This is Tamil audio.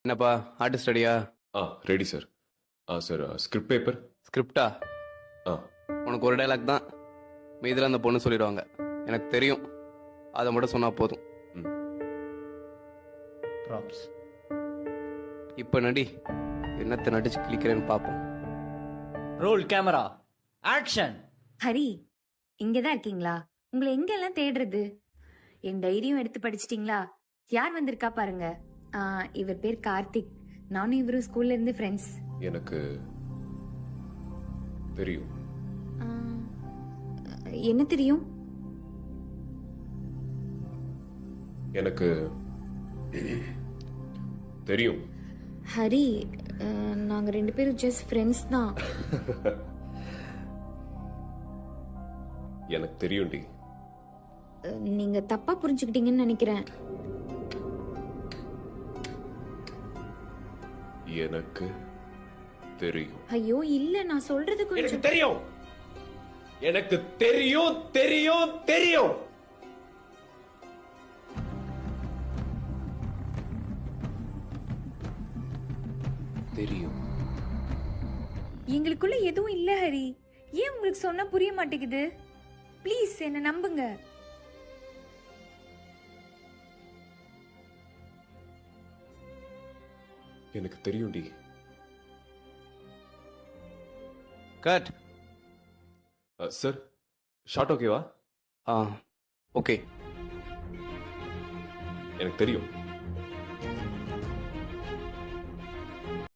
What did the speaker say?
என்னப்பா ஆர்டிஸ்ட் ஸ்டடியா? Ready sir. Sir script paper. ஸ்கிரிப்டா? ஆ உனக்கு ஒரு டைலாக் தான், மீதில் அந்த பொண்ணு சொல்லிடுவாங்க. எனக்கு தெரியும், அதை மட்டும் சொன்னா போதும். ம் ப்ராப்ஸ். இப்போ நடி, என்னத்தை நடிச்சு கிளிக்கிறேன்னு பார்ப்போம். Role camera action. ஹரி, இங்கதான் இருக்கீங்களா? உங்களை எங்கெல்லாம் தேடுறது? என் டைரியும் எடுத்து படிச்சிட்டீங்களா? யார் வந்திருக்கா பாருங்க. இவர் பேர் கார்த்திக். நானும் இவரும் ஸ்கூல்ல இருந்து ஃப்ரெண்ட்ஸ். எனக்கு தெரியும். என்ன தெரியும்? எனக்கு தெரியும். ஹரி, நாங்க ரெண்டு பேரும் ஜஸ்ட் ஃப்ரெண்ட்ஸ் தான். எனக்கு தெரியும்டி. நீங்க தப்பா புரிஞ்சுக்கிட்டீங்கன்னு நினைக்கிறேன். எனக்கு தெரியும். ஐயோ இல்ல, நான் சொல்றது எனக்கு கொஞ்சம். தெரியும். எனக்கு தெரியும் தெரியும் தெரியும். தெரியும். எங்களுக்குள்ள எதுவும் இல்ல ஹரி. ஏன் உங்களுக்கு சொன்னா புரிய மாட்டேங்குது? ப்ளீஸ் என்ன நம்புங்க. எனக்கு தெரியும்டி. கட். சார் ஷார்ட் ஓகேவா? ஆ ஓகே. எனக்கு தெரியும்.